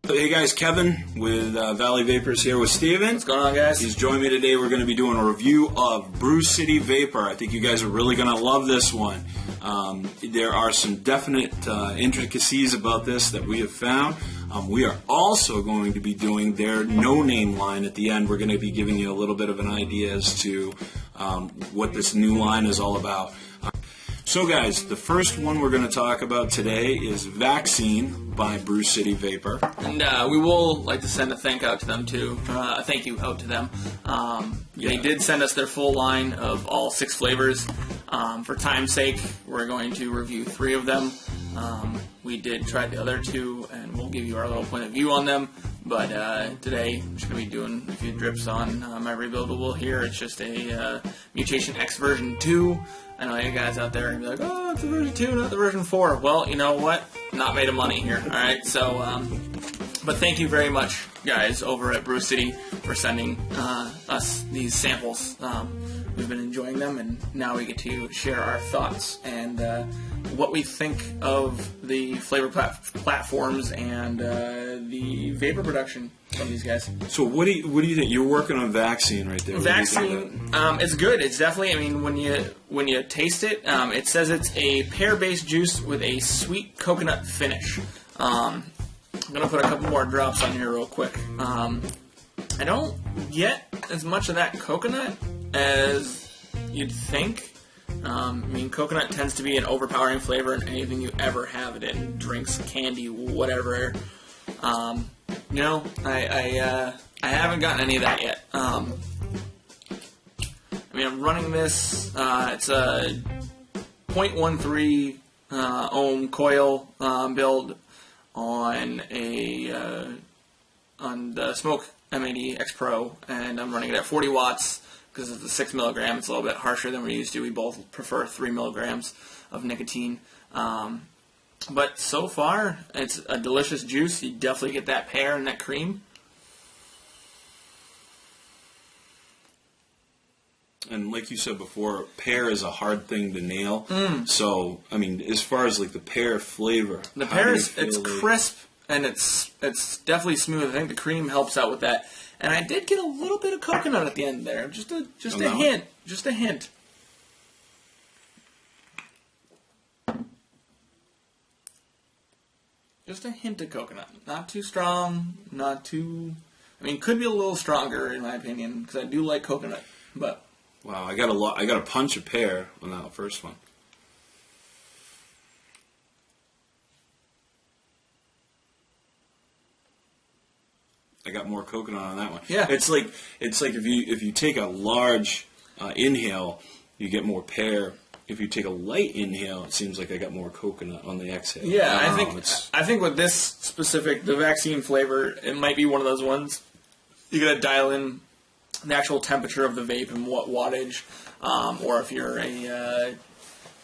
Hey guys, Kevin with Valley Vapers here with Steven. What's going on, guys? He's joined me today. We're going to be doing a review of Brew City Vapor. I think you guys are really going to love this one. There are some definite intricacies about this that we have found. We are also going to be doing their no-name line at the end. We're going to be giving you a little bit of an idea as to what this new line is all about. So guys, the first one we're going to talk about today is Vaccine by Brew City Vapor. And we will like to send a thank you out to them. They did send us their full line of all 6 flavors. For time's sake, we're going to review 3 of them. We did try the other 2, and we'll give you our little point of view on them. But today, I'm just going to be doing a few drips on my rebuildable here. It's just a Mutation X version 2. I know you guys out there are going to be like, oh, it's the version 2, not the version 4. Well, you know what? Not made of money here, alright? So, but thank you very much, guys, over at Brew City for sending us these samples. We've been enjoying them, and now we get to share our thoughts and what we think of the flavor platforms and the vapor production from these guys. So what do you think? You're working on Vaccine right there. Vaccine, it's good. It's definitely, I mean, when you taste it, it says it's a pear-based juice with a sweet coconut finish. I'm going to put a couple more drops on here real quick. I don't get as much of that coconut as you'd think. I mean, coconut tends to be an overpowering flavor in anything you ever have it in. Drinks, candy, whatever. No, I haven't gotten any of that yet. I mean, I'm running this. It's a 0.13 ohm coil build on the Smoke M80 X Pro, and I'm running it at 40 watts because it's a 6 milligram. It's a little bit harsher than we're used to. We both prefer 3 milligrams of nicotine. But so far, it's a delicious juice. You definitely get that pear and that cream. And like you said before, pear is a hard thing to nail. So, I mean, as far as like the pear flavor, the pear it's crisp and it's definitely smooth. I think the cream helps out with that. And I did get a little bit of coconut at the end there, just a hint, just a hint. Just a hint of coconut. Not too strong, not too... I mean, could be a little stronger in my opinion, because I do like coconut, but... Wow, I got a punch of pear on that first one. I got more coconut on that one. Yeah. It's like if you take a large inhale, you get more pear. If you take a light inhale, it seems like I got more coconut on the exhale. Yeah, I think with this specific, the Vaccine flavor, it might be one of those ones you gotta dial in the actual temperature of the vape and what wattage, or if you're a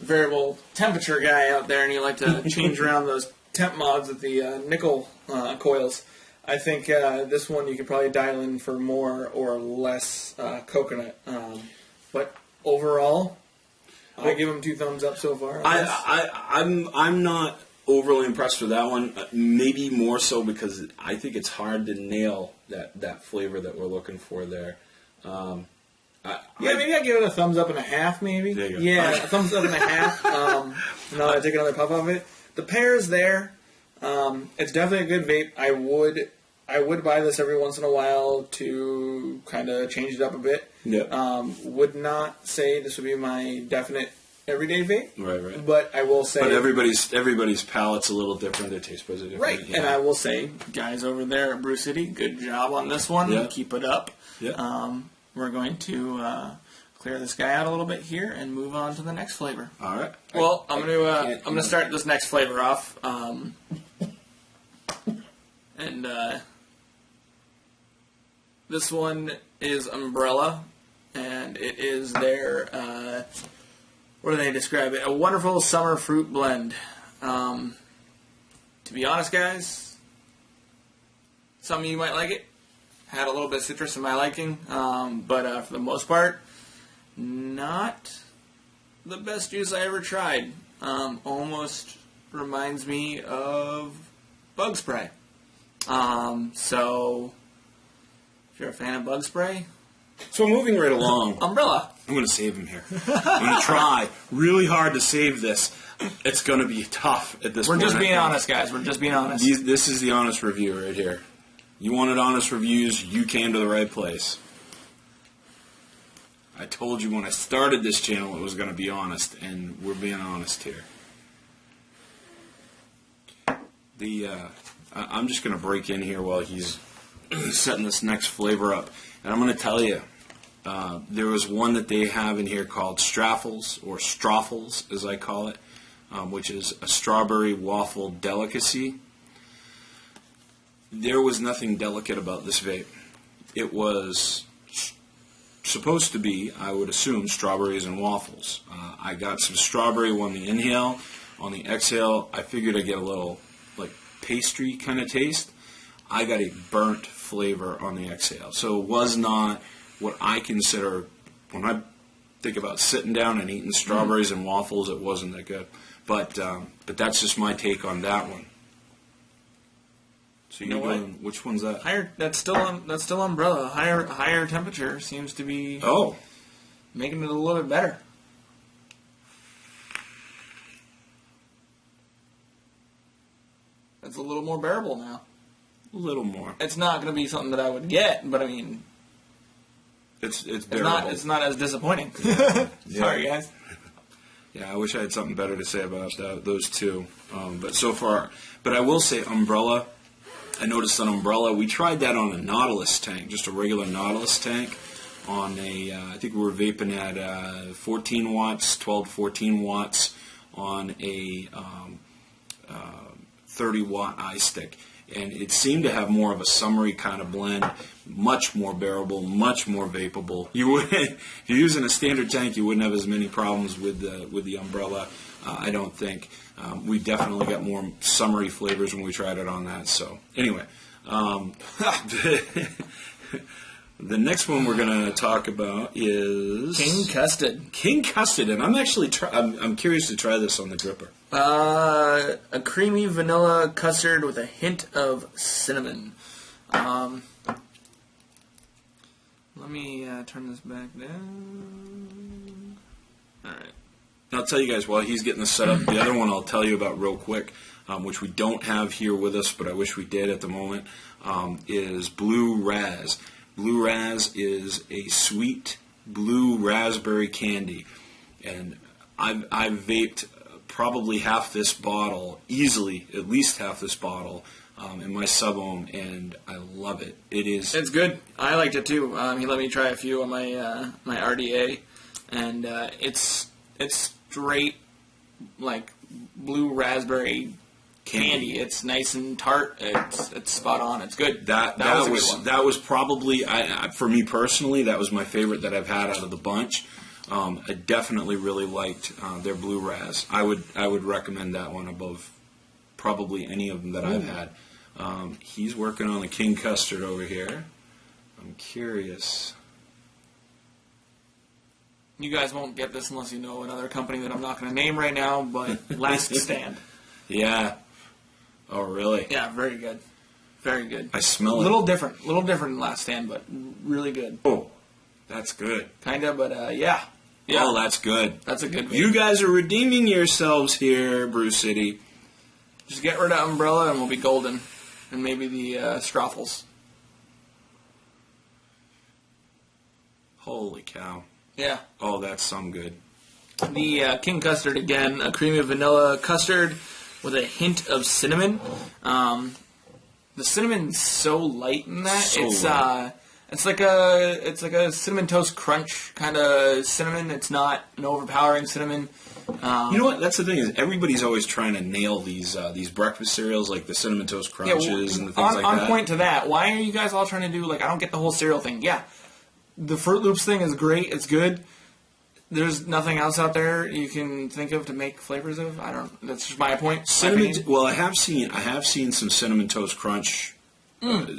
variable temperature guy out there and you like to change around those temp mods with the nickel coils. I think this one you could probably dial in for more or less coconut. But overall, I give them 2 thumbs up so far. I'm not overly impressed with that one. Maybe more so because I think it's hard to nail that flavor that we're looking for there. Maybe I give it a thumbs up and a half. Maybe. There you go. Yeah, a thumbs up and a half. Now I take another puff of it. The pear's there. It's definitely a good vape. I would buy this every once in a while to kind of change it up a bit. Yeah. Would not say this would be my definite everyday vape. Right. But I will say. But everybody's palate's a little different. Their taste buds are different. Right. Yeah. And I will say, guys over there at Brew City, good job on this one. Yeah. Keep it up. Yeah. We're going to clear this guy out a little bit here and move on to the next flavor. All right. Well, I'm gonna start this next flavor off, and this one is Umbrella, and it is their what do they describe it? A wonderful summer fruit blend. To be honest, guys, some of you might like it. Had a little bit of citrus in my liking, but for the most part, not the best juice I ever tried. Almost reminds me of bug spray. So if you're a fan of bug spray, So moving right along, umbrella. I'm going to save him here. I'm going to try really hard to save this. It's going to be tough at this point. We're just being honest, guys. We're just being honest. This is the honest review right here. You wanted honest reviews, you came to the right place. I told you when I started this channel it was going to be honest, and we're being honest here. I'm just going to break in here while he's setting this next flavor up. And I'm going to tell you, there was one that they have in here called Straffles, or Stroffles as I call it, which is a strawberry waffle delicacy. There was nothing delicate about this vape. It was supposed to be, I would assume, strawberries and waffles. I got some strawberry on the inhale. On the exhale, I figured I'd get a little like pastry kind of taste. I got a burnt flavor on the exhale. So it was not what I consider, when I think about sitting down and eating strawberries and waffles, it wasn't that good. But that's just my take on that one. So you're going, which one's that? Higher. That's still umbrella. Higher temperature seems to be making it a little bit better. It's a little more bearable now. A little more. It's not going to be something that I would get, but I mean, it's bearable. It's not as disappointing. Sorry, guys. Yeah, I wish I had something better to say about those two. But so far, I will say umbrella. I noticed an umbrella. We tried that on a Nautilus tank, just a regular Nautilus tank. On I think we were vaping at 14 watts, 12 to 14 watts on a 30 watt iStick. And it seemed to have more of a summery kind of blend, much more bearable, much more vapable. If you're using a standard tank, you wouldn't have as many problems with the umbrella. I don't think. We definitely got more summery flavors when we tried it on that. So anyway, the next one we're going to talk about is King Custard. King Custard, and I'm actually I'm curious to try this on the dripper. A creamy vanilla custard with a hint of cinnamon. Let me turn this back down. All right. I'll tell you guys while he's getting this set up. The other one I'll tell you about real quick, which we don't have here with us, but I wish we did at the moment, is Blue Raz. Blue Raz is a sweet blue raspberry candy, and I've vaped probably half this bottle, easily at least half this bottle, in my sub-ohm, and I love it. It's good. I liked it too. He let me try a few on my my RDA, and it's straight like blue raspberry candy. It's nice and tart. It's spot on. It's good. That was probably for me personally, that was my favorite that I've had out of the bunch. I definitely really liked their Blue Raz. I would recommend that one above probably any of them that I've had. He's working on the King Custard over here. I'm curious. You guys won't get this unless you know another company that I'm not going to name right now, but Last Stand. Yeah. Oh, really? Yeah, very good. Very good. I smell it. Little different than Last Stand, but really good. Oh, that's good. Kinda, but yeah. Oh, that's good. That's a good vape. You guys are redeeming yourselves here, Brew City. Just get rid of Umbrella and we'll be golden. And maybe the Stroffles. Holy cow. Yeah. Oh, that's some good. The King Custard, again, a creamy vanilla custard with a hint of cinnamon. The cinnamon's so light in that. It's like a cinnamon toast crunch kind of cinnamon. It's not an overpowering cinnamon. You know what? That's the thing is everybody's always trying to nail these breakfast cereals like the cinnamon toast crunches and the things like that. On point to that, why are you guys all trying to do I don't get the whole cereal thing? Yeah, the Fruit Loops thing is great. It's good. There's nothing else out there you can think of to make flavors of. I don't. That's just my point. Cinnamon. Well, I have seen some cinnamon toast crunch.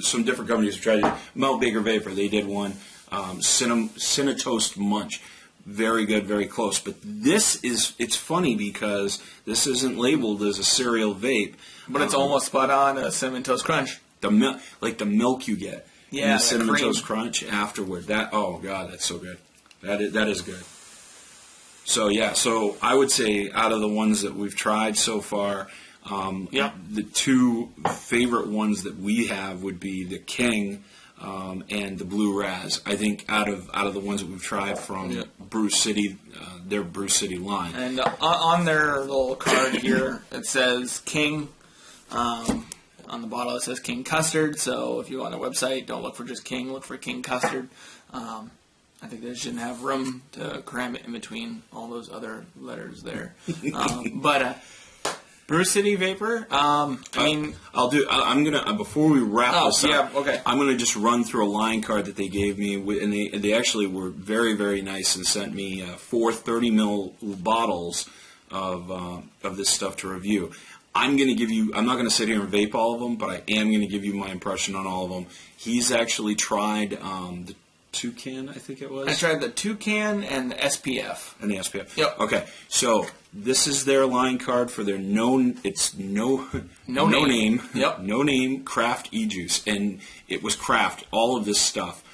Some different companies have tried it. Melt Baker Vapor, they did one. Cinnatoast Munch. Very good, very close. But it's funny because this isn't labeled as a cereal vape. But it's almost spot on a Cinnamon Toast Crunch. the milk, like the milk you get. Yeah, and the the Cinnamon cream. Toast Crunch afterward. Oh god, that's so good. That is good. So yeah, so I would say out of the ones that we've tried so far, the two favorite ones that we have would be the King and the Blue Raz. I think out of the ones that we've tried from Brew City, their Brew City line. And on their little card here, it says King. On the bottle, it says King Custard. So if you go on their website, don't look for just King, look for King Custard. I think they shouldn't have room to cram it in between all those other letters there. But Brew City Vapor. I'm gonna before we wrap this up. Okay. I'm gonna just run through a line card that they gave me, and they actually were very, very nice and sent me 4 30 ml bottles of this stuff to review. I'm going to give you, I'm not going to sit here and vape all of them, but I am going to give you my impression on all of them. He's actually tried the Toucan, I think it was. I tried the Toucan and the SPF. And the SPF. Yep. Okay, so this is their line card for their no name craft e-juice. And it was craft, all of this stuff.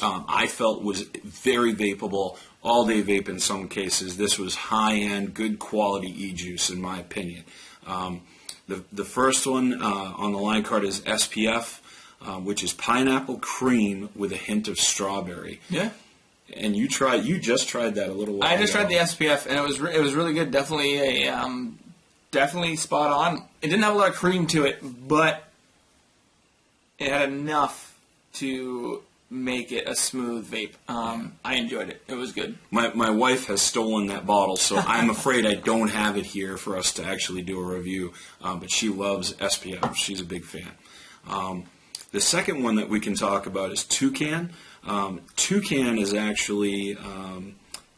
I felt was very vapable, all day vape in some cases. This was high-end, good quality e-juice in my opinion. The first one on the line card is SPF, which is pineapple cream with a hint of strawberry. Yeah. And you just tried that a little while ago. I just tried the SPF, and it was really good. Definitely definitely spot on. It didn't have a lot of cream to it, but it had enough to make it a smooth vape. I enjoyed it. It was good. My wife has stolen that bottle, so I'm afraid I don't have it here for us to actually do a review. But she loves SPF. She's a big fan. The second one that we can talk about is Toucan. Toucan is actually,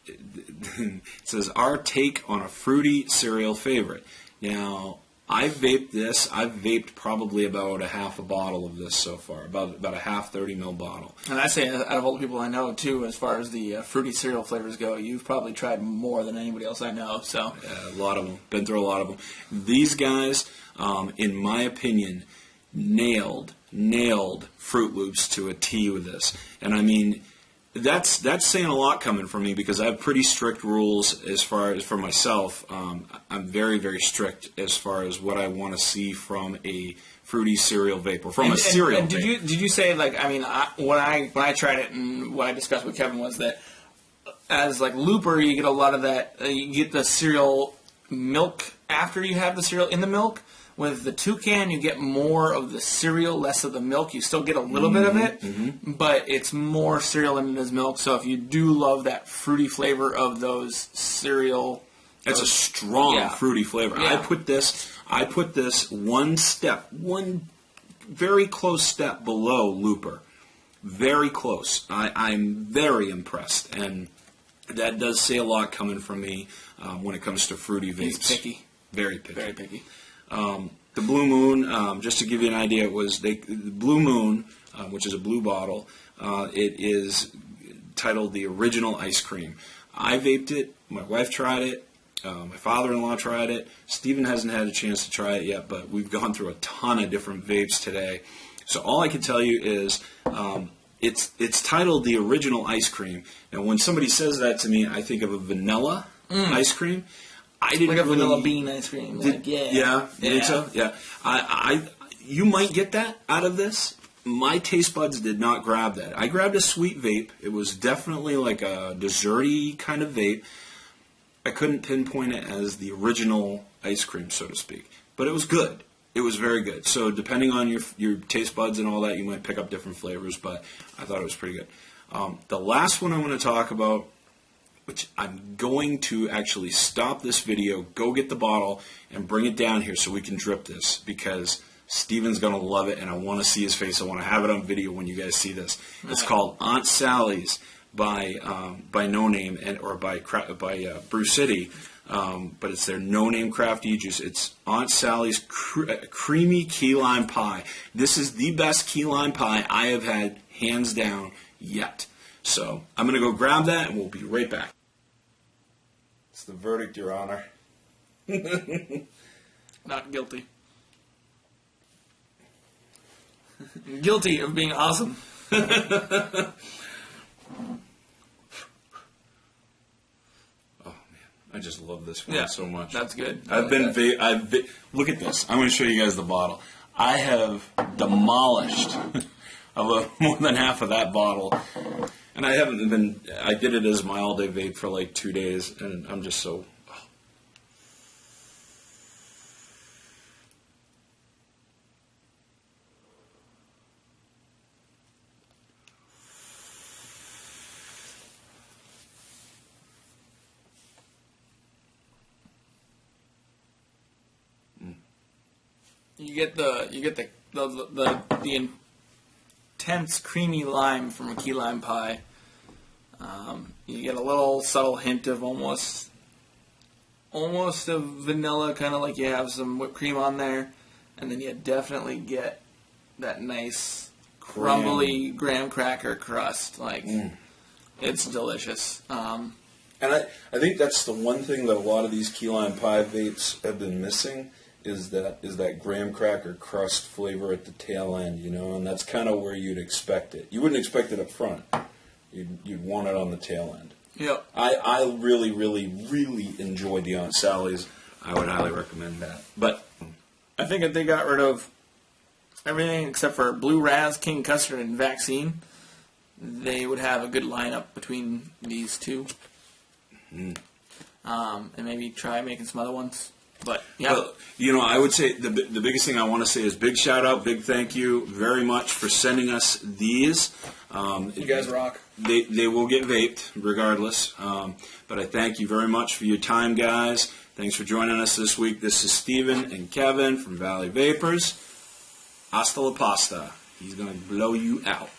it says, our take on a fruity cereal favorite. Now, I've vaped this. I've vaped probably about a half a bottle of this so far, about a half 30 ml bottle. And I say, out of all the people I know, too, as far as the fruity cereal flavors go, you've probably tried more than anybody else I know. So a lot of them. Been through a lot of them. These guys, in my opinion, nailed Fruit Loops to a T with this. And I mean, that's saying a lot coming from me because I have pretty strict rules as far as for myself. I'm very, very strict as far as what I want to see from a fruity cereal vapor, from a cereal and vape. Did you say, like, I mean, when I tried it and what I discussed with Kevin was that as, like, looper, you get a lot of that, you get the cereal milk after you have the cereal in the milk. With the Toucan, you get more of the cereal, less of the milk. You still get a little bit of it, but it's more cereal than it is milk. So if you do love that fruity flavor of those cereal... It's a strong fruity flavor. Yeah. I put this one very close step below Looper. Very close. I'm very impressed, and that does say a lot coming from me when it comes to fruity vapes. He's picky. Very picky. Very picky. The Blue Moon, just to give you an idea, it was the Blue Moon, which is a blue bottle. It is titled the Original Ice Cream. I vaped it. My wife tried it. My father-in-law tried it. Steven hasn't had a chance to try it yet, but we've gone through a ton of different vapes today. So all I can tell you is it's titled the Original Ice Cream. And when somebody says that to me, I think of a vanilla ice cream. I didn't like a really, vanilla bean ice cream. You think so? Yeah. You might get that out of this. My taste buds did not grab that. I grabbed a sweet vape. It was definitely like a desserty kind of vape. I couldn't pinpoint it as the original ice cream, so to speak. But it was good. It was very good. So depending on your taste buds and all that, you might pick up different flavors, but I thought it was pretty good. The last one I want to talk about, which I'm going to actually stop this video, go get the bottle, and bring it down here so we can drip this, because Steven's going to love it, and I want to see his face. I want to have it on video when you guys see this. It's called Aunt Sally's by No Name or by Brew City, but it's their No Name Craft E-Juice. It's Aunt Sally's Creamy Key Lime Pie. This is the best key lime pie I have had, hands down, yet. So I'm going to go grab that, and we'll be right back. It's the verdict, Your Honor. Not guilty. Guilty of being awesome. I just love this one so much. That's good. Look at this. I'm going to show you guys the bottle. I have demolished more than half of that bottle, and I did it as my all-day vape for like 2 days, and I'm just so. You get the intense creamy lime from a key lime pie. You get a little subtle hint of almost of vanilla, kind of like you have some whipped cream on there, and then you definitely get that nice crumbly graham cracker crust. It's delicious. And I think that's the one thing that a lot of these key lime pie vapes have been missing. Is that graham cracker crust flavor at the tail end, and that's kind of where you'd expect it. You wouldn't expect it up front. You'd want it on the tail end. Yep. I really, really, really enjoyed the Aunt Sally's. I would highly recommend that. But I think if they got rid of everything except for Blue Raz, King Custard, and Vaccine, they would have a good lineup between these two. And maybe try making some other ones. But yeah, well, I would say the biggest thing I want to say is big shout out, big thank you very much for sending us these. You guys rock. They will get vaped regardless. But I thank you very much for your time, guys. Thanks for joining us this week. This is Steven and Kevin from Valley Vapers. Hasta la pasta. He's going to blow you out.